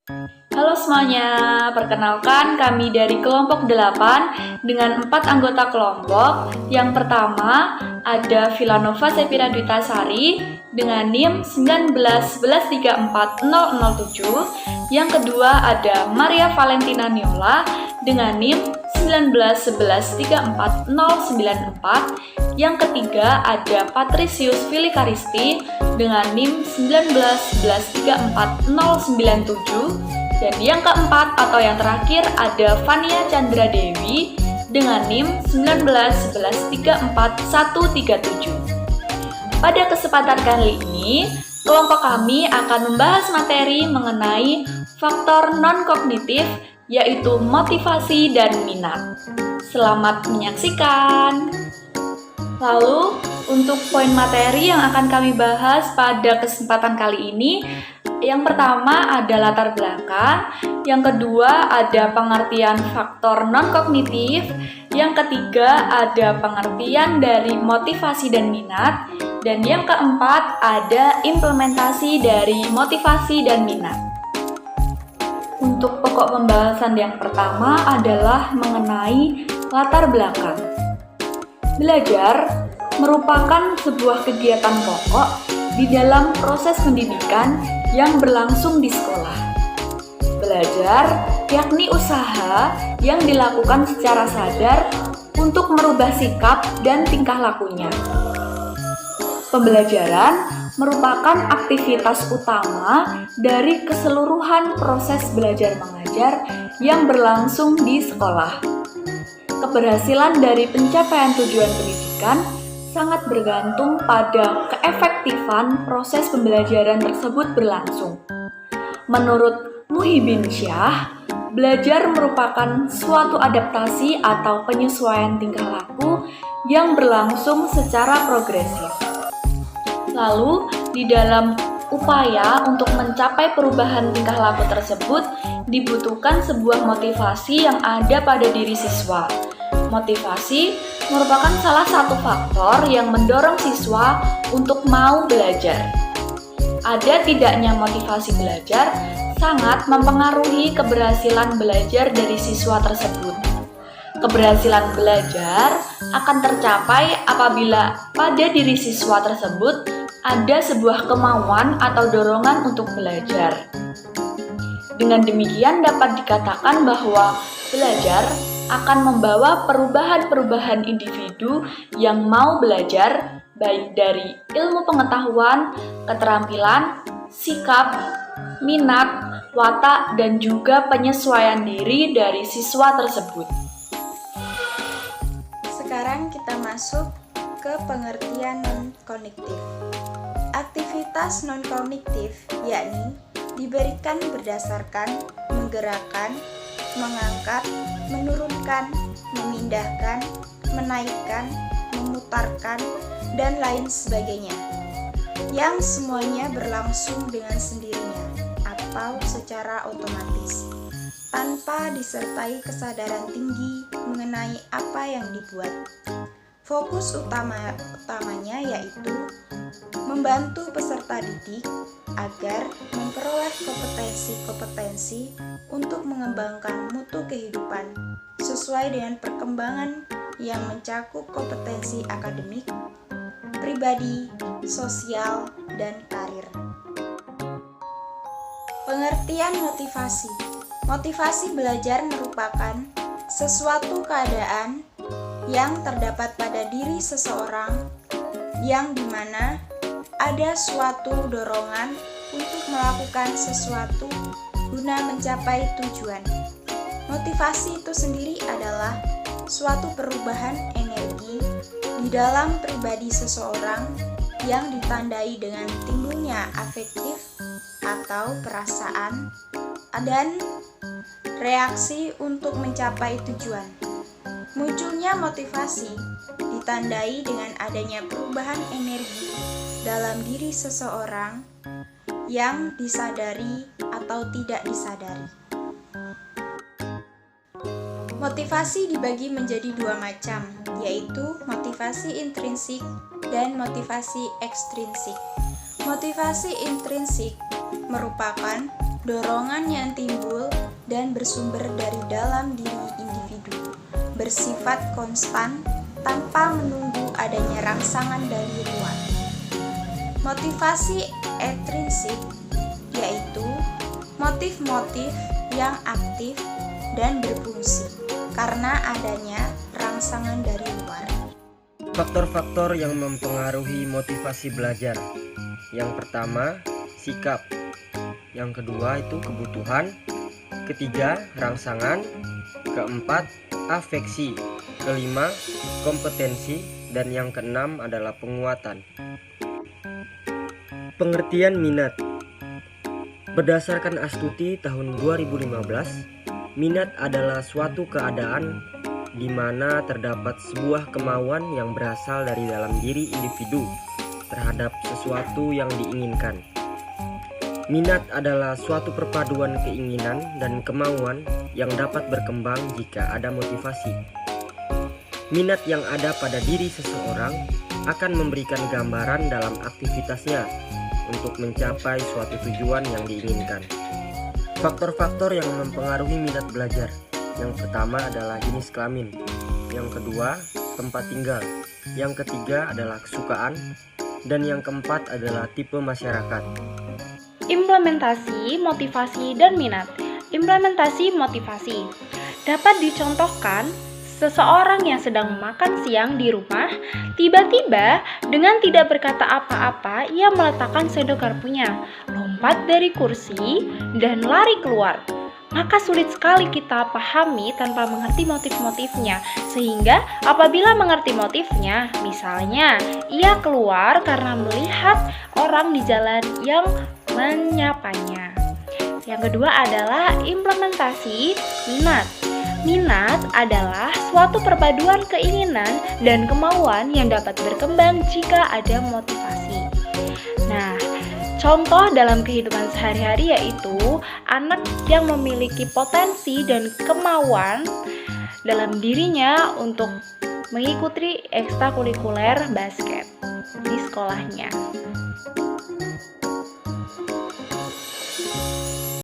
Halo semuanya, perkenalkan kami dari kelompok 8 dengan 4 anggota kelompok. Yang pertama ada Vilanova Sepira Dwitasari dengan NIM 1911340007. Yang kedua ada Maria Valentina Niola dengan NIM 1911340094. Yang ketiga ada Patricius Filikaristi dengan NIM 1911340097. Dan yang keempat atau yang terakhir ada Fania Chandra Dewi dengan NIM 1911340137. Pada kesempatan kali ini, kelompok kami akan membahas materi mengenai faktor non-kognitif, yaitu motivasi dan minat. Selamat menyaksikan! Lalu, untuk poin materi yang akan kami bahas pada kesempatan kali ini, yang pertama ada latar belakang, yang kedua ada pengertian faktor non-kognitif, yang ketiga ada pengertian dari motivasi dan minat, dan yang keempat ada implementasi dari motivasi dan minat. Untuk pokok pembahasan yang pertama adalah mengenai latar belakang. Belajar merupakan sebuah kegiatan pokok di dalam proses pendidikan yang berlangsung di sekolah. Belajar yakni usaha yang dilakukan secara sadar untuk merubah sikap dan tingkah lakunya. Pembelajaran merupakan aktivitas utama dari keseluruhan proses belajar mengajar yang berlangsung di sekolah. Keberhasilan dari pencapaian tujuan pendidikan sangat bergantung pada keefektifan proses pembelajaran tersebut berlangsung. Menurut Muhyiddin Syah, belajar merupakan suatu adaptasi atau penyesuaian tingkah laku yang berlangsung secara progresif. Lalu, di dalam upaya untuk mencapai perubahan tingkah laku tersebut, dibutuhkan sebuah motivasi yang ada pada diri siswa. Motivasi merupakan salah satu faktor yang mendorong siswa untuk mau belajar. Ada tidaknya motivasi belajar sangat mempengaruhi keberhasilan belajar dari siswa tersebut. Keberhasilan belajar akan tercapai apabila pada diri siswa tersebut ada sebuah kemauan atau dorongan untuk belajar. Dengan demikian dapat dikatakan bahwa belajar akan membawa perubahan-perubahan individu yang mau belajar, baik dari ilmu pengetahuan, keterampilan, sikap, minat, watak, dan juga penyesuaian diri dari siswa tersebut. Sekarang kita masuk ke pengertian non-kognitif. Aktivitas non-kognitif yakni diberikan berdasarkan menggerakkan, mengangkat, menurunkan, memindahkan, menaikkan, memutarkan, dan lain sebagainya, yang semuanya berlangsung dengan sendirinya atau secara otomatis, tanpa disertai kesadaran tinggi mengenai apa yang dibuat. Fokus utamanya yaitu membantu peserta didik agar memperoleh kompetensi-kompetensi untuk mengembangkan mutu kehidupan sesuai dengan perkembangan yang mencakup kompetensi akademik, pribadi, sosial, dan karir. Pengertian motivasi. Motivasi belajar merupakan sesuatu keadaan yang terdapat pada diri seseorang yang dimana ada suatu dorongan untuk melakukan sesuatu guna mencapai tujuan. Motivasi itu sendiri adalah suatu perubahan energi di dalam pribadi seseorang yang ditandai dengan timbulnya afektif atau perasaan dan reaksi untuk mencapai tujuan. Munculnya motivasi ditandai dengan adanya perubahan energi dalam diri seseorang yang disadari atau tidak disadari. Motivasi dibagi menjadi dua macam, yaitu motivasi intrinsik dan motivasi ekstrinsik. Motivasi intrinsik merupakan dorongan yang timbul dan bersumber dari dalam diri individu, bersifat konstan tanpa menunggu adanya rangsangan dari luar. Motivasi intrinsik yaitu motif-motif yang aktif dan berfungsi karena adanya rangsangan dari luar. Faktor-faktor yang mempengaruhi motivasi belajar. Yang pertama, sikap. Yang kedua itu kebutuhan. Ketiga, rangsangan. Keempat, afeksi. Kelima, kompetensi. Dan yang keenam adalah penguatan. Pengertian minat. Berdasarkan Astuti tahun 2015, minat adalah suatu keadaan di mana terdapat sebuah kemauan yang berasal dari dalam diri individu terhadap sesuatu yang diinginkan. Minat adalah suatu perpaduan keinginan dan kemauan yang dapat berkembang jika ada motivasi. Minat yang ada pada diri seseorang akan memberikan gambaran dalam aktivitasnya untuk mencapai suatu tujuan yang diinginkan. Faktor-faktor yang mempengaruhi minat belajar. Yang pertama adalah jenis kelamin. Yang kedua, tempat tinggal. Yang ketiga adalah kesukaan. Dan yang keempat adalah tipe masyarakat. Implementasi, motivasi, dan minat. Implementasi motivasi dapat dicontohkan seseorang yang sedang makan siang di rumah, tiba-tiba dengan tidak berkata apa-apa, ia meletakkan sendok garpunya, lompat dari kursi, dan lari keluar. Maka sulit sekali kita pahami tanpa mengerti motif-motifnya. Sehingga apabila mengerti motifnya, misalnya ia keluar karena melihat orang di jalan yang menyapanya. Yang kedua adalah implementasi minat. Minat adalah suatu perpaduan keinginan dan kemauan yang dapat berkembang jika ada motivasi. Nah, contoh dalam kehidupan sehari-hari yaitu anak yang memiliki potensi dan kemauan dalam dirinya untuk mengikuti ekstrakurikuler basket di sekolahnya.